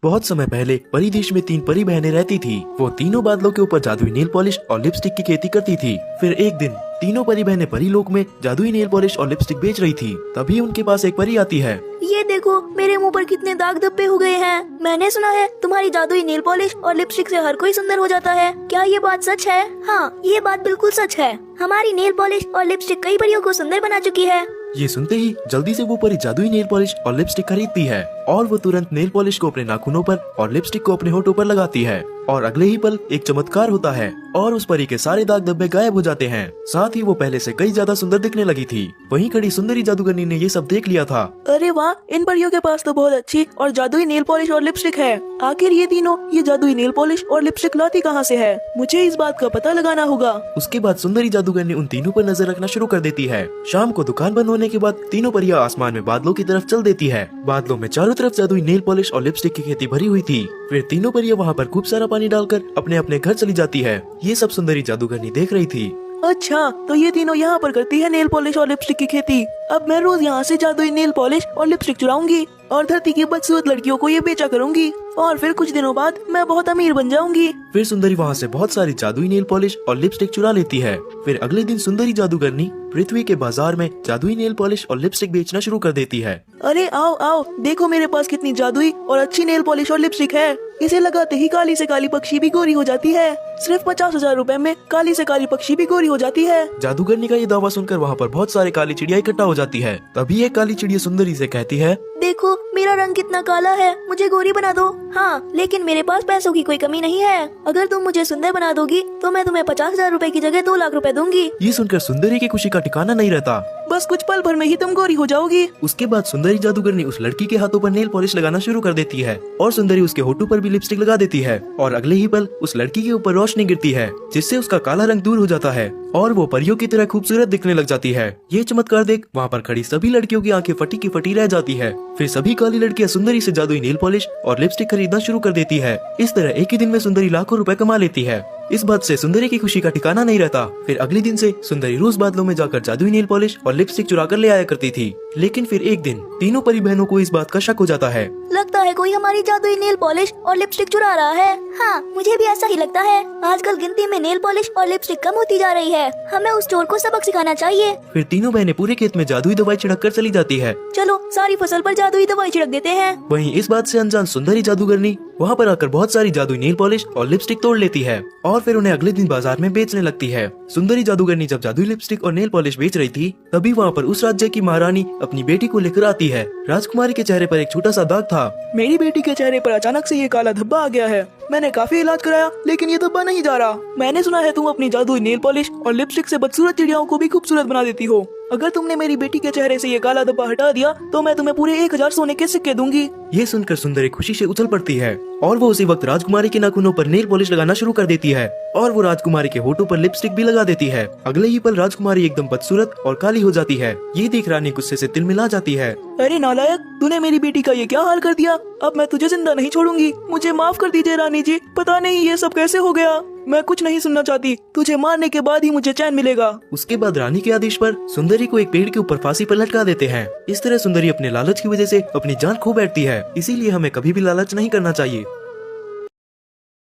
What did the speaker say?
बहुत समय पहले परी देश में 3 परी बहनें रहती थी। वो तीनों बादलों के ऊपर जादुई नेल पॉलिश और लिपस्टिक की खेती करती थी। फिर एक दिन तीनों परी बहनें परी लोक में जादुई नेल पॉलिश और लिपस्टिक बेच रही थी। तभी उनके पास एक परी आती है। ये देखो मेरे मुंह पर कितने दाग धब्बे हो गए हैं। मैंने सुना है तुम्हारी जादुई नेल पॉलिश और लिपस्टिक से हर कोई सुंदर हो जाता है। क्या ये बात सच है? हाँ, ये बात बिल्कुल सच है। हमारी नेल पॉलिश और लिपस्टिक कई परियों को सुंदर बना चुकी है। ये सुनते ही जल्दी से वो परी जादुई नेल पॉलिश और लिपस्टिक खरीदती है और वो तुरंत नेल पॉलिश को अपने नाखूनों पर और लिपस्टिक को अपने होठों पर लगाती है और अगले ही पल एक चमत्कार होता है और उस परी के सारे दाग धब्बे गायब हो जाते हैं। साथ ही वो पहले से कई ज्यादा सुंदर दिखने लगी थी। वहीं खड़ी सुंदरी जादूगरनी ने ये सब देख लिया था। अरे वाह, इन परियों के पास तो बहुत अच्छी और जादुई नेल पॉलिश और लिपस्टिक है। आखिर ये तीनों ये जादुई नेल पॉलिश और लिपस्टिक लाती कहाँ से है? मुझे इस बात का पता लगाना होगा। उसके बाद सुंदरी जादूगरनी उन तीनों पर नजर रखना शुरू कर देती है। शाम को दुकान बंद होने के बाद तीनों परियां आसमान में बादलों की तरफ चल देती है। बादलों में चारों तरफ जादुई नेल पॉलिश और लिपस्टिक की खेती भरी हुई थी। फिर तीनों परियां वहाँ पर खूब सारा पानी डालकर अपने अपने घर चली जाती है। ये सब सुंदरी जादूगरनी देख रही थी। अच्छा, तो ये तीनों यहाँ पर करती है नेल पॉलिश और लिपस्टिक की खेती। अब मैं रोज यहाँ से जादुई नेल पॉलिश और लिपस्टिक चुराऊंगी और धरती की बदसूरत लड़कियों को ये बेचा करूंगी और फिर कुछ दिनों बाद मैं बहुत अमीर बन जाऊंगी। फिर सुंदरी वहाँ से बहुत सारी जादुई नेल पॉलिश और लिपस्टिक चुरा लेती है। फिर अगले दिन सुंदरी जादूगरनी पृथ्वी के बाजार में जादुई नेल पॉलिश और लिपस्टिक बेचना शुरू कर देती है। अरे आओ आओ, देखो मेरे पास कितनी जादुई और अच्छी नेल पॉलिश और लिपस्टिक है। इसे लगाते ही काली से काली पक्षी भी गोरी हो जाती है। सिर्फ 50,000 रुपए में काली से काली पक्षी भी गोरी हो जाती है। जादूगरनी का ये दावा सुनकर वहाँ पर बहुत सारे काली चिड़िया इकट्ठा हो जाती है। तभी एक काली चिड़िया सुंदरी से कहती है, देखो मेरा रंग कितना काला है, मुझे गोरी बना दो। हाँ, लेकिन मेरे पास पैसों की कोई कमी नहीं है। अगर तुम मुझे सुंदर बना दोगी तो मैं तुम्हें 50,000 रुपए की जगह 2 लाख रुपए दूंगी। ये सुनकर सुंदरी की खुशी का ठिकाना नहीं रहता। बस कुछ पल भर में ही तुम गोरी हो जाओगी। उसके बाद सुंदरी जादूगरनी उस लड़की के हाथों पर नेल पॉलिश लगाना शुरू कर देती है और सुंदरी उसके होठों पर भी लिपस्टिक लगा देती है और अगले ही पल उस लड़की के ऊपर रोशनी गिरती है जिससे उसका काला रंग दूर हो जाता है और वो परियों की तरह खूबसूरत दिखने लग जाती है। ये चमत्कार देख वहाँ पर खड़ी सभी लड़कियों की आंखें फटी की फटी रह जाती है। फिर सभी काली लड़कियाँ सुंदरी से जादुई नेल पॉलिश और लिपस्टिक खरीदना शुरू कर देती है। इस तरह एक ही दिन में सुंदरी लाखों रुपए कमा लेती है। इस बात से सुंदरी की खुशी का ठिकाना नहीं रहता। फिर अगले दिन से सुंदरी रोज बादलों में जाकर जादुई नेल पॉलिश और लिपस्टिक चुरा कर ले आया करती थी। लेकिन फिर एक दिन तीनों परी बहनों को इस बात का शक हो जाता है। लगता है कोई हमारी जादुई नेल पॉलिश और लिपस्टिक चुरा रहा है। हाँ, मुझे भी ऐसा ही लगता है। आजकल गिनती में नेल पॉलिश और लिपस्टिक कम होती जा रही है। हमें उस चोर को सबक सिखाना चाहिए। फिर तीनों बहनें पूरे खेत में जादुई दवाई छिड़क कर चली जाती है। चलो सारी फसल पर जादुई दवाई छिड़क देते हैं। वहीं इस बात से अनजान सुंदरी जादूगरनी वहाँ पर आकर बहुत सारी जादुई नेल पॉलिश और लिपस्टिक तोड़ लेती है और फिर उन्हें अगले दिन बाजार में बेचने लगती है। सुंदरी जादूगरनी जब जादुई लिपस्टिक और नेल पॉलिश बेच रही थी तभी वहाँ पर उस राज्य की महारानी अपनी बेटी को लेकर आती है। राजकुमारी के चेहरे पर एक छोटा सा दाग था। मेरी बेटी के चेहरे पर अचानक से ये काला धब्बा आ गया है। मैंने काफी इलाज कराया लेकिन ये धब्बा नहीं जा रहा। मैंने सुना है तुम अपनी जादुई नेल पॉलिश और लिपस्टिक से बदसूरत चिड़ियाओं को भी खूबसूरत बना देती हो। अगर तुमने मेरी बेटी के चेहरे से ये काला धब्बा हटा दिया तो मैं तुम्हें पूरे 1000 सोने के सिक्के दूंगी। ये सुनकर सुंदरी खुशी से उछल पड़ती है और वो उसी वक्त राजकुमारी के नाखूनों पर नेल पॉलिश लगाना शुरू कर देती है और वो राजकुमारी के होठों पर लिपस्टिक भी लगा देती है। अगले ही पल राजकुमारी एकदम बदसूरत और काली हो जाती है। ये देख रानी गुस्से से तिलमिला जाती है। अरे नालायक, तूने मेरी बेटी का ये क्या हाल कर दिया। अब मैं तुझे जिंदा नहीं छोड़ूंगी। मुझे माफ कर दीजिए रानी जी। पता नहीं ये सब कैसे हो गया। मैं कुछ नहीं सुनना चाहती। तुझे मारने के बाद ही मुझे चैन मिलेगा। उसके बाद रानी के आदेश पर सुंदरी को एक पेड़ के ऊपर फांसी पर लटका देते हैं। इस तरह सुंदरी अपने लालच की वजह से अपनी जान खो बैठती है। इसीलिए हमें कभी भी लालच नहीं करना चाहिए।